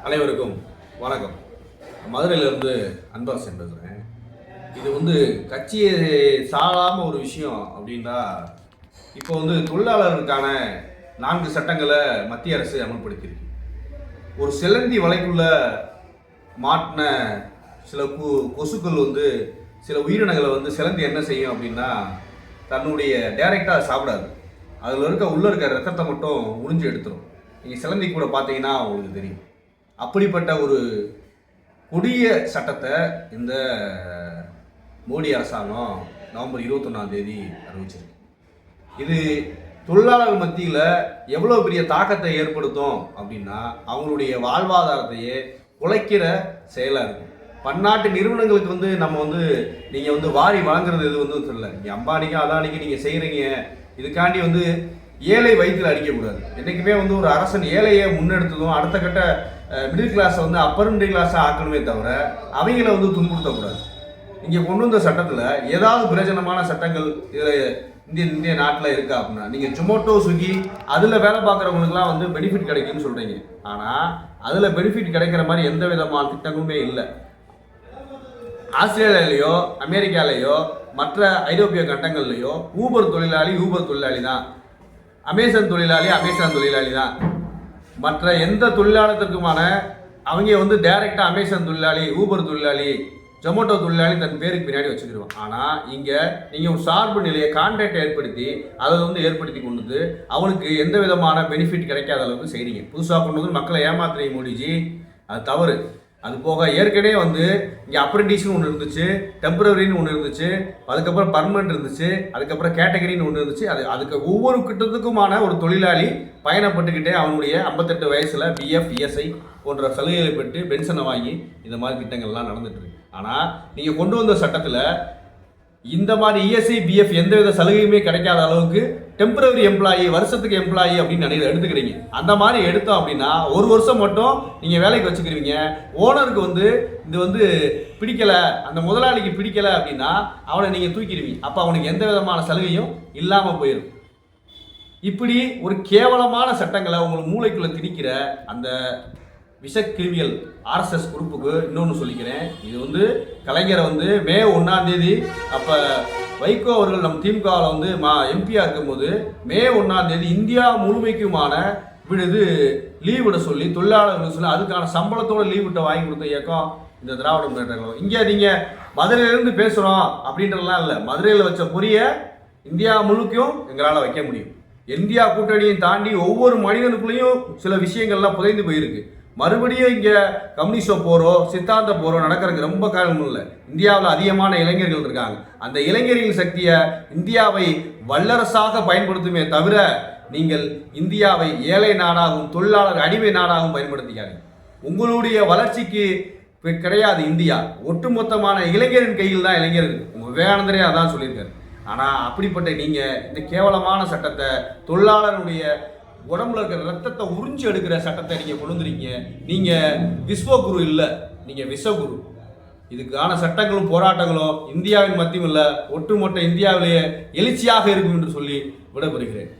அனைவருக்கும் வணக்கம். மதுரையிலேருந்து அன்பாசன் பேசுகிறேன். இது கட்சியை சாராமல் ஒரு விஷயம் அப்படின்னா, இப்போ தொழிலாளர்களுக்கான 4 சட்டங்களை மத்திய அரசு அமல்படுத்தியிருக்கு. ஒரு சிலந்தி வலைக்குள்ள மாட்டின சில கொசுக்கள் சில உயிரினங்களை சிலந்தி என்ன செய்யும் அப்படின்னா, தன்னுடைய டைரெக்டாக சாப்பிடாது. அதில் உள்ளே இருக்க ரத்தத்தை மட்டும் உறிஞ்சி எடுத்துரும். நீங்கள் சிலந்தி கூட பார்த்தீங்கன்னா உங்களுக்கு தெரியும். அப்படிப்பட்ட ஒரு கொடிய சட்டத்தை இந்த மோடி அரசாங்கம் நவம்பர் 21 அறிவிச்சிருக்கு. இது தொழிலாளர்கள் மத்தியில் எவ்வளோ பெரிய தாக்கத்தை ஏற்படுத்தும் அப்படின்னா, அவங்களுடைய வாழ்வாதாரத்தையே குலைக்கிற செயலாக இருக்கும். பன்னாட்டு நிறுவனங்களுக்கு நம்ம நீங்கள் வாரி வழங்குறது எது தெரியல. நீங்கள் அம்பானிக்கு அதானிக்கு நீங்கள் செய்கிறீங்க, இதுக்காண்டி ஏழை வயிற்றில் அடிக்கக்கூடாது. என்றைக்குமே ஒரு அரசன் ஏழையை முன்னெடுத்ததும் அடுத்த கட்ட மிடில் கிளாஸை அப்பர் மிடில் கிளாஸாக ஆக்கணுமே தவிர அவங்கள துன்புறுத்தக்கூடாது. இங்கே கொண்டு வந்த சட்டத்தில் ஏதாவது பிரயோஜனமான சட்டங்கள் இதில் இந்திய நாட்டில் இருக்கா அப்படின்னா, நீங்கள் ஜொமேட்டோ ஸ்விக்கி அதில் வேலை பார்க்குறவங்களுக்குலாம் பெனிஃபிட் கிடைக்குன்னு சொல்கிறீங்க. ஆனால் அதில் பெனிஃபிட் கிடைக்கிற மாதிரி எந்த விதமான திட்டங்களுமே இல்லை. ஆஸ்திரேலியாலேயோ அமெரிக்காலேயோ மற்ற ஐரோப்பிய கண்டங்கள்லையோ ஊபர் தொழிலாளி தான், அமேசான் தொழிலாளி தான். மற்ற எந்த தொழிலாளத்திற்குமான அவங்க டைரெக்டாக அமேசான் தொழிலாளி, ஊபர் தொழிலாளி, ஜொமேட்டோ தொழிலாளி தன் பேருக்கு பின்னாடி வச்சுக்கிடுவோம். ஆனால் இங்கே நீங்கள் ஒரு சார்பு நிலையை கான்ட்ராக்டை ஏற்படுத்தி அதை ஏற்படுத்தி கொண்டு அவனுக்கு எந்த விதமான பெனிஃபிட் கிடைக்காத அளவுக்கு செய்கிறீங்க. புதுசாக கொண்டு மக்களை ஏமாத்துறீங்க மோடிஜி, அது தவறு. அது போக ஏற்கனவே இங்கே அப்ரெண்டிஸ்னு ஒன்று இருந்துச்சு, டெம்பரரின்னு ஒன்று இருந்துச்சு, அதுக்கப்புறம் பர்மனெண்ட் இருந்துச்சு, அதுக்கப்புறம் கேட்டகரின்னு ஒன்று இருந்துச்சு. அதுக்கு ஒவ்வொரு கிட்டத்துக்குமான ஒரு தொழிலாளி பயணப்பட்டுக்கிட்டே அவனுடைய 58 வயசில் பிஎஃப், இஎஸ்ஐ போன்ற சலுகைகளை பெற்று பென்ஷனை வாங்கி இந்த மாதிரி திட்டங்கள்லாம் நடந்துட்டு இருக்கு. ஆனால் நீங்கள் கொண்டு வந்த சட்டத்தில் இந்த மாதிரி இஎஸ்ஐ, பிஎஃப் எந்தவித சலுகையுமே கிடைக்காத அளவுக்கு டெம்பரரி எம்ப்ளாயி, வருஷத்துக்கு எம்ப்ளாயி அப்படின்னு எடுத்துக்கிறீங்க. அந்த மாதிரி எடுத்தோம் அப்படின்னா 1 வருஷம் மட்டும் நீங்கள் வேலைக்கு வச்சுக்கிறீங்க. ஓனருக்கு இது பிடிக்கலை, அந்த முதலாளிக்கு பிடிக்கலை அப்படின்னா அவனை நீங்கள் தூக்கிடுவீங்க. அப்போ அவனுக்கு எந்த விதமான சலுகையும் இல்லாமல் போயிடும். இப்படி ஒரு கேவலமான சட்டங்களை உங்களுக்கு மூளைக்குள்ளே திணிக்கிற அந்த விஷக்கிருமிகள் ஆர்எஸ்எஸ் குரூப்புக்கு இன்னொன்று சொல்லிக்கிறேன். இது கலைஞரை மே 1 அப்போ வைகோ அவர்கள் நம்ம திமுகவில் எம்பியாக இருக்கும்போது மே 1 இந்தியா முழுமைக்குமான லீவ் விட சொல்லி தொழிலாளர்கள் சொல்லி அதுக்கான சம்பளத்தோட லீவ் விட்ட வாங்கி கொடுத்த இயக்கம் இந்த திராவிட முன்னேற்ற கழகம். இங்கே நீங்கள் மதுரையிலேருந்து பேசுகிறோம் அப்படின்றலாம் இல்லை. மதுரையில் வச்ச பொரிய இந்தியா முழுக்கும் எங்களால் வைக்க முடியும். இந்தியா கூட்டணியை தாண்டி ஒவ்வொரு மனிதனுக்குள்ளேயும் சில விஷயங்கள்லாம் புதைந்து போயிருக்கு. மறுபடியும் இங்கே கம்யூனிஸ்ட போரோ சித்தாந்த போரோ நடக்கிறதுக்கு ரொம்ப காரணம் இல்லை. இந்தியாவில் அதிகமான இளைஞர்கள் இருக்காங்க. அந்த இளைஞர்களின் சக்தியை இந்தியாவை வல்லரசாக பயன்படுத்துமே தவிர நீங்கள் இந்தியாவை ஏழை நாடாகவும் தொழிலாளர் அடிமை நாடாகவும் பயன்படுத்திக்காங்க. உங்களுடைய வளர்ச்சிக்கு கிடையாது இந்தியா, ஒட்டுமொத்தமான இளைஞரின் கையில் தான் இளைஞர் இருக்கு. உங்கள் விவேகானந்தரே அதான் சொல்லியிருக்காரு. ஆனால் அப்படிப்பட்ட நீங்கள் இந்த கேவலமான சட்டத்தை, தொழிலாளருடைய உடம்புல இருக்கிற ரத்தத்தை உறிஞ்சி எடுக்கிற சட்டத்தை நீங்கள் கொண்டு வந்துருக்கீங்க. நீங்கள் விஸ்வகுரு இல்லை, நீங்கள் விஷகுரு. இதுக்கான சட்டங்களும் போராட்டங்களும் இந்தியாவின் மத்தியும் இல்லை, ஒட்டுமொத்த இந்தியாவிலேயே எழுச்சியாக இருக்கும் என்று சொல்லி விடைபெறுகிறேன்.